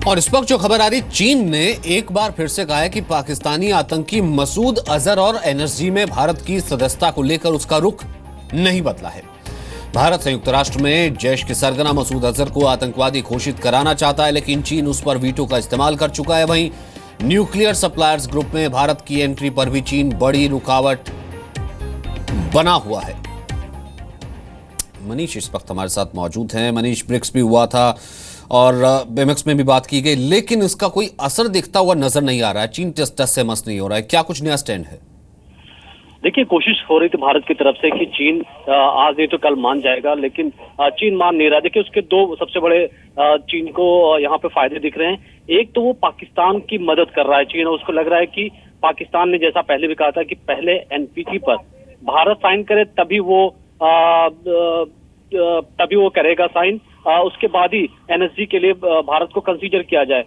और इस वक्त जो खबर आ रही, चीन ने एक बार फिर से कहा है कि पाकिस्तानी आतंकी मसूद अजहर और एनएसजी में भारत की सदस्यता को लेकर उसका रुख नहीं बदला है। भारत संयुक्त राष्ट्र में जैश के सरगना मसूद अजहर को आतंकवादी घोषित कराना चाहता है, लेकिन चीन उस पर वीटो का इस्तेमाल कर चुका है। वहीं न्यूक्लियर सप्लायर्स ग्रुप में भारत की एंट्री पर भी चीन बड़ी रुकावट बना हुआ है। मनीष इस वक्त हमारे साथ मौजूद हैं। मनीष, ब्रिक्स भी हुआ था और बेमिक्स में भी बात की गई, लेकिन इसका कोई असर दिखता हुआ नजर नहीं आ रहा है। चीन टस से मस नहीं हो रहा है। क्या कुछ नया स्टैंड है? देखिए, कोशिश हो रही थी भारत की तरफ से कि चीन आज नहीं तो कल मान जाएगा, लेकिन चीन मान नहीं रहा। देखिए, उसके दो सबसे बड़े चीन को यहाँ पे फायदे दिख रहे हैं। एक तो वो पाकिस्तान की मदद कर रहा है चीन, उसको लग रहा है कि पाकिस्तान ने, जैसा पहले भी कहा था कि पहले एनपीटी पर भारत साइन करे तभी वो करेगा साइन, उसके बाद ही एनएसजी के लिए भारत को कंसीडर किया जाए।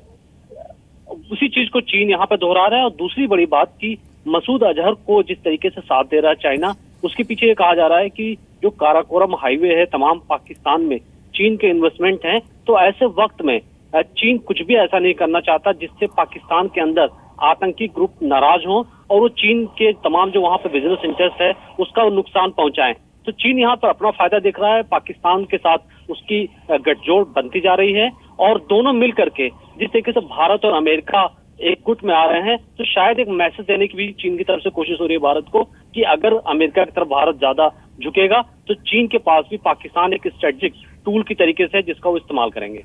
उसी चीज को चीन यहाँ पे दोहरा रहा है। और दूसरी बड़ी बात कि मसूद अजहर को जिस तरीके से साथ दे रहा है चाइना, उसके पीछे ये कहा जा रहा है कि जो काराकोरम हाईवे है तमाम पाकिस्तान में चीन के इन्वेस्टमेंट हैं, तो ऐसे वक्त में चीन कुछ भी ऐसा नहीं करना चाहता जिससे पाकिस्तान के अंदर आतंकी ग्रुप नाराज हो और वो चीन के तमाम जो वहां पे बिजनेस इंटरेस्ट है उसका नुकसान पहुंचाएं। तो चीन यहाँ पर अपना फायदा देख रहा है, पाकिस्तान के साथ उसकी गठजोड़ बनती जा रही है और दोनों मिल करके जिस तरीके से भारत और अमेरिका एक गुट में आ रहे हैं, तो शायद एक मैसेज देने की भी चीन की तरफ से कोशिश हो रही है भारत को कि अगर अमेरिका की तरफ भारत ज्यादा झुकेगा तो चीन के पास भी पाकिस्तान एक स्ट्रेटेजिक टूल की तरीके से जिसका वो इस्तेमाल करेंगे।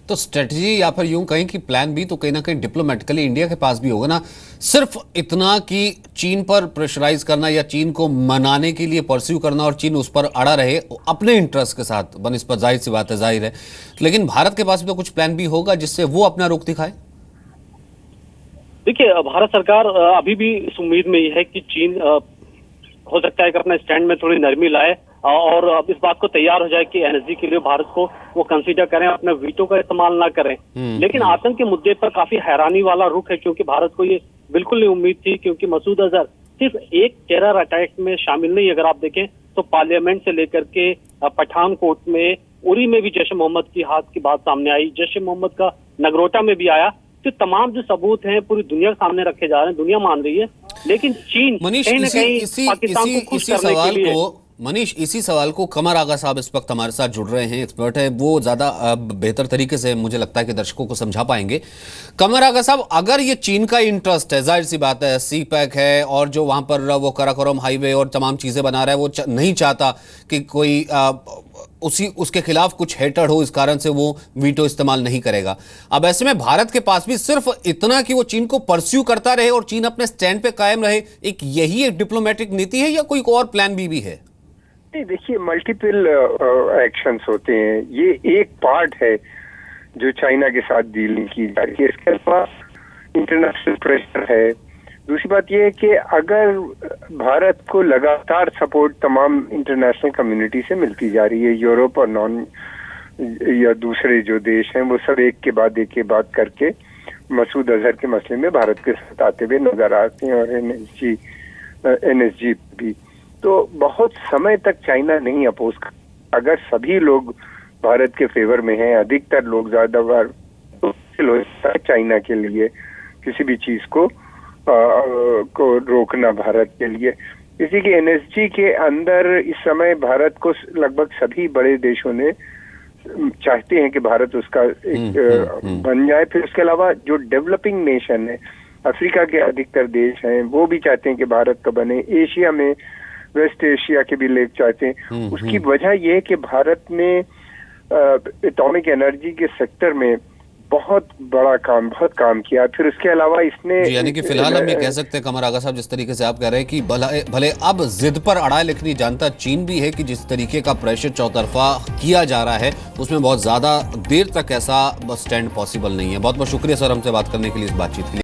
तो स्ट्रेटजी या फिर यूं कहें कि प्लान बी तो कहीं ना कहीं डिप्लोमेटिकली इंडिया के पास भी होगा ना। सिर्फ इतना कि चीन पर प्रेशराइज करना या चीन को मनाने के लिए परस्यू करना और चीन उस पर अड़ा रहे अपने इंटरेस्ट के साथ, बनिस्बत जाहिर सी बात है, जाहिर है, लेकिन भारत के पास भी तो कुछ प्लान बी होगा जिससे वो अपना रुख दिखाए। देखिए, भारत सरकार अभी भी इस उम्मीद में ही है कि चीन हो सकता है कि अपना स्टैंड में थोड़ी नरमी लाए और अब इस बात को तैयार हो जाए कि एनएसजी के लिए भारत को वो कंसीडर करें, अपने वीटो का इस्तेमाल ना करें। लेकिन आतंक के मुद्दे पर काफी हैरानी वाला रुख है, क्योंकि भारत को ये बिल्कुल नहीं उम्मीद थी, क्योंकि मसूद अजहर सिर्फ एक टेरर अटैक में शामिल नहीं। अगर आप देखें तो पार्लियामेंट से लेकर के पठानकोट में, उरी में भी जैश मोहम्मद की हाथ की बात सामने आई, जैश मोहम्मद का नगरोटा में भी आया। तो तमाम जो सबूत हैं पूरी दुनिया के सामने रखे जा रहे हैं, दुनिया मान रही है, लेकिन चीन कहीं ना कहीं पाकिस्तान को खुश करने के लिए। मनीष, इसी सवाल को कमर आगा साहब इस वक्त हमारे साथ जुड़ रहे हैं, एक्सपर्ट है, वो ज्यादा बेहतर तरीके से मुझे लगता है कि दर्शकों को समझा पाएंगे। कमर आगा साहब, अगर ये चीन का इंटरेस्ट है, जाहिर सी बात है, सी पैक है और जो वहां पर वो काराकोरम हाईवे और तमाम चीजें बना रहा है, वो नहीं चाहता कि कोई उसके खिलाफ कुछ हेटर हो, इस कारण से वो वीटो इस्तेमाल नहीं करेगा। अब ऐसे में भारत के पास भी सिर्फ इतना कि वो चीन को परस्यू करता रहे और चीन अपने स्टैंड पे कायम रहे, यही एक डिप्लोमेटिक नीति है या कोई और प्लान बी भी है? नहीं, देखिए, मल्टीपल एक्शंस होते हैं। ये एक पार्ट है जो चाइना के साथ डीलिंग की जा रही है। इसके अलावा इंटरनेशनल प्रेशर है। दूसरी बात यह है कि अगर भारत को लगातार सपोर्ट तमाम इंटरनेशनल कम्युनिटी से मिलती जा रही है, यूरोप और या दूसरे जो देश हैं वो सब एक के बाद करके मसूद अजहर के मसले में भारत के साथ आते हुए नजर आते हैं, और एनएसजी भी। तो बहुत समय तक चाइना नहीं अपोज कर। अगर सभी लोग भारत के फेवर में हैं, अधिकतर लोग ज्यादा बार, तो चाइना के लिए किसी भी चीज को रोकना भारत के लिए। इसी के एनएसजी के अंदर इस समय भारत को लगभग सभी बड़े देशों ने चाहते हैं कि भारत उसका एक बन जाए। फिर उसके अलावा जो डेवलपिंग नेशन है, अफ्रीका के अधिकतर देश हैं, वो भी चाहते हैं कि भारत का बने। एशिया में वेस्ट एशिया के भी लोग चाहते हैं। उसकी वजह यह है कि भारत ने एटॉमिक एनर्जी के सेक्टर में बहुत काम किया। फिर उसके अलावा इसने, यानी कि फिलहाल हम ये कह सकते हैं कमर आगा साहब, जिस तरीके से आप कह रहे हैं कि भले अब जिद पर अड़ा है, लेकिन जानता चीन भी है कि जिस तरीके का प्रेशर चौतरफा किया जा रहा है उसमें बहुत ज्यादा देर तक ऐसा स्टैंड पॉसिबल नहीं है। बहुत बहुत शुक्रिया सर हमसे बात करने के लिए, इस बातचीत के लिए।